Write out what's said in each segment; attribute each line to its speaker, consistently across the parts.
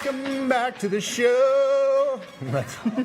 Speaker 1: welcome back to the show.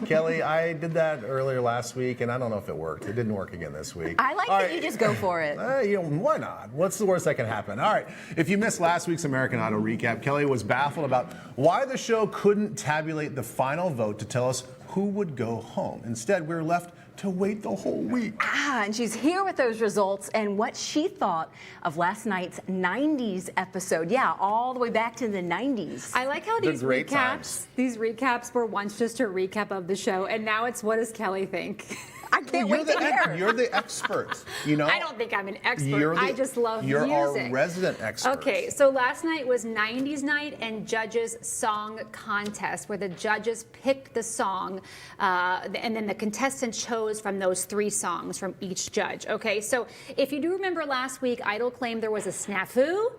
Speaker 1: Kelly, I did that earlier last week, and I don't know if it worked. It didn't work again this week.
Speaker 2: I like that you just go for it.
Speaker 1: Why not? What's the worst that can happen? All right. If you missed last week's American Idol recap, Kelly was baffled about why the show couldn't tabulate the final vote to tell us who would go home. Instead, we were left to wait the whole week.
Speaker 2: And she's here with those results and what she thought of last night's 90s episode. Yeah, all the way back to the 90s.
Speaker 3: I like how these recaps were once just a recap of the show, and now it's what does Kelly think?
Speaker 2: I can't wait to hear.
Speaker 1: You're the expert, you know?
Speaker 3: I don't think I'm an expert. I just love music.
Speaker 1: You're our resident expert.
Speaker 3: Okay, so last night was 90s night and Judges Song Contest, where the judges picked the song, and then the contestants chose from those 3 songs from each judge. Okay, so if you do remember last week, Idol claimed there was a snafu,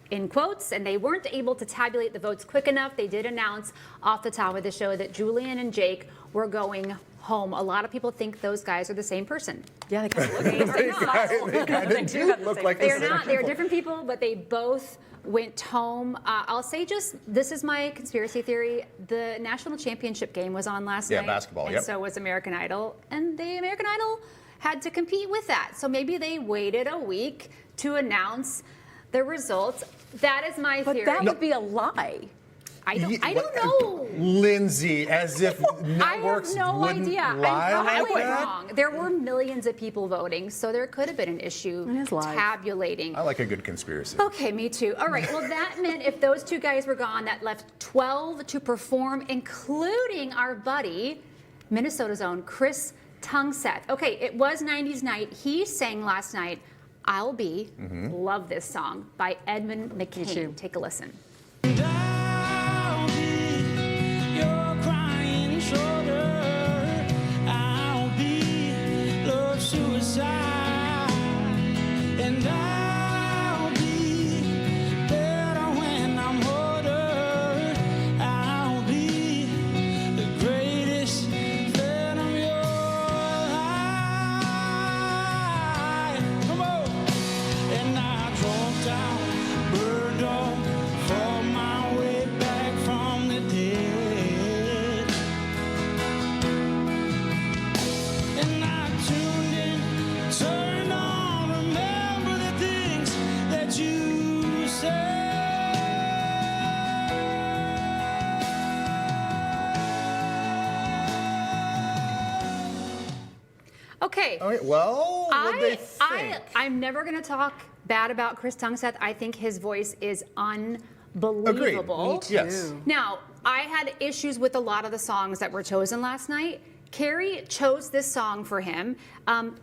Speaker 3: in quotes, and they weren't able to tabulate the votes quick enough. They did announce off the top of the show that Julian and Jake were going home. A lot of people think those guys are the same person.
Speaker 2: Yeah, they kind of look the same.
Speaker 1: They kind of do look like the same.
Speaker 3: They're not. They're different people, but they both went home. I'll say this is my conspiracy theory. The national championship game was on last night.
Speaker 1: Yeah, basketball,
Speaker 3: and so was American Idol. And the American Idol had to compete with that. So maybe they waited a week to announce the results. That is my theory.
Speaker 2: But that would be a lie.
Speaker 3: I don't know.
Speaker 1: Lindsay, as if networks
Speaker 3: I have no
Speaker 1: wouldn't
Speaker 3: idea.
Speaker 1: lie
Speaker 3: I'm
Speaker 1: like
Speaker 3: probably
Speaker 1: that?
Speaker 3: wrong. There were millions of people voting, so there could have been an issue tabulating.
Speaker 1: I like a good conspiracy.
Speaker 3: Okay, me too. All right, well, that meant if those 2 guys were gone, that left 12 to perform, including our buddy, Minnesota's own Chris Tungseth. Okay, it was 90s night. He sang last night, I'll Be, love this song, by Edmund McCain. Take a listen. Okay.
Speaker 1: All right, well, what do they think?
Speaker 3: I'm never going to talk bad about Chris Tungseth. I think his voice is unbelievable.
Speaker 1: Agreed. Me too. Yes.
Speaker 3: Now, I had issues with a lot of the songs that were chosen last night. Carrie chose this song for him.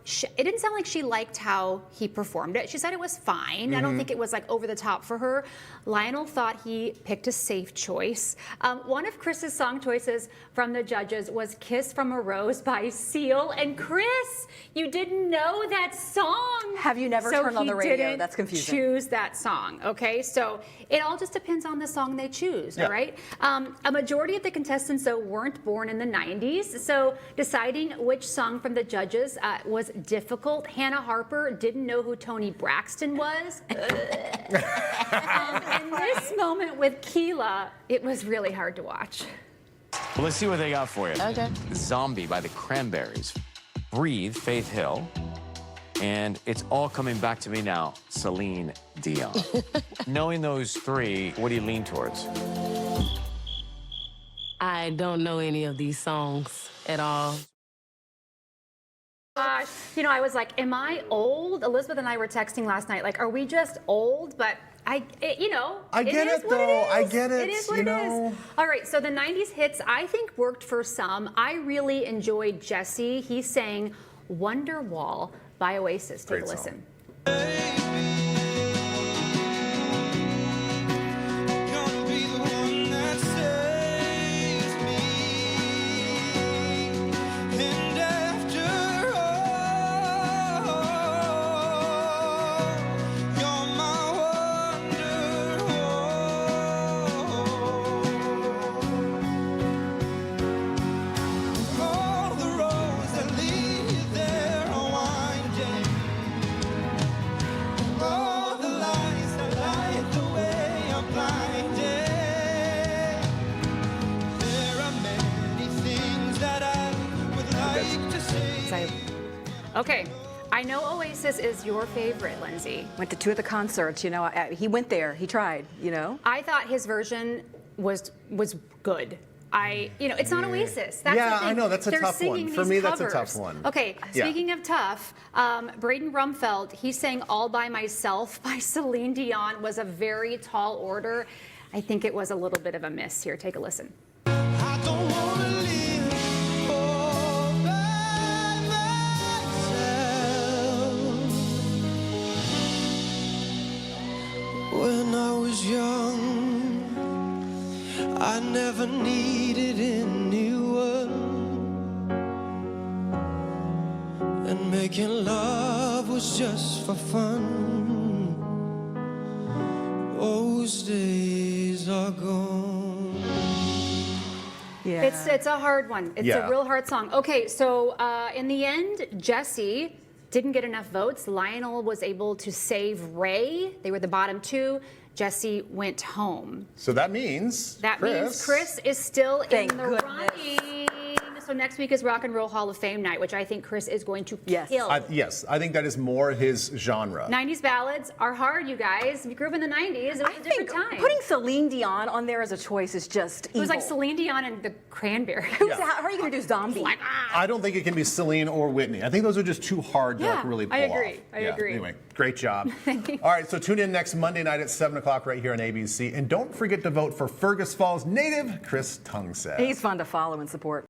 Speaker 3: It didn't sound like she liked how he performed it. She said it was fine. I don't think it was like over the top for her. Lionel thought he picked a safe choice. One of Chris's song choices from the judges was Kiss from a Rose by Seal. And Chris, you didn't know that song.
Speaker 2: Have you never turned on the radio? That's confusing.
Speaker 3: Choose that song, okay? So it all just depends on the song they choose, all right? A majority of the contestants, though, weren't born in the 90s. So deciding which song from the judges was difficult. Hannah Harper didn't know who Toni Braxton was. And this moment with Keela, it was really hard to watch.
Speaker 4: Well, let's see what they got for you.
Speaker 2: Okay.
Speaker 4: Zombie by the Cranberries. Breathe, Faith Hill. And it's all coming back to me now, Celine Dion. Knowing those 3, what do you lean towards?
Speaker 5: I don't know any of these songs at all.
Speaker 3: Gosh, you know, I was like, am I old? Elizabeth and I were texting last night, like, are we just old? But I get it,
Speaker 1: though. I get it.
Speaker 3: It is what it is. All right, so the 90s hits, I think, worked for some. I really enjoyed Jesse. He sang Wonderwall by Oasis. Take a listen. Okay, I know Oasis is your favorite, Lindsay.
Speaker 2: Went to 2 of the concerts, you know. He went there, he tried, you know.
Speaker 3: I thought his version was good. It's not Oasis. That's
Speaker 1: Yeah,
Speaker 3: the thing.
Speaker 1: I know, that's a
Speaker 3: They're
Speaker 1: tough one.
Speaker 3: singing
Speaker 1: For
Speaker 3: these
Speaker 1: me, that's a
Speaker 3: covers.
Speaker 1: tough one.
Speaker 3: Okay,
Speaker 1: Yeah.
Speaker 3: speaking of tough, Braden Rumfeld, he sang All By Myself by Celine Dion, was a very tall order. I think it was a little bit of a miss here. Take a listen.
Speaker 6: I don't wanna live all by myself. When I was young, I never needed anyone, and making love was just for fun. Those days are gone.
Speaker 2: Yeah.
Speaker 3: It's a hard one. It's
Speaker 1: Yeah.
Speaker 3: a real hard song. Okay, so in the end, Jesse didn't get enough votes. Lionel was able to save Ray. They were the bottom 2. Jesse went home.
Speaker 1: So that means
Speaker 3: Means Chris is still
Speaker 2: Thank
Speaker 3: in the
Speaker 2: goodness.
Speaker 3: running. So next week is Rock and Roll Hall of Fame night, which I think Chris is going to
Speaker 2: Yes.
Speaker 3: kill.
Speaker 1: Yes, I think that is more his genre.
Speaker 3: 90s ballads are hard, you guys. You grew up in the 90s. It was
Speaker 2: I
Speaker 3: a
Speaker 2: think
Speaker 3: different time.
Speaker 2: putting Celine Dion on there as a choice is just
Speaker 3: It was like
Speaker 2: evil.
Speaker 3: Celine Dion and the Cranberries.
Speaker 2: How are you going to do Zombie?
Speaker 3: Like,
Speaker 1: I don't think it can be Celine or Whitney. I think those are just too hard to
Speaker 3: Yeah,
Speaker 1: like, really pull
Speaker 3: I agree.
Speaker 1: off.
Speaker 3: I agree.
Speaker 1: Anyway, great job. All right, so tune in next Monday night at 7 o'clock right here on ABC. And don't forget to vote for Fergus Falls native Chris Tungstead.
Speaker 2: He's fun to follow and support.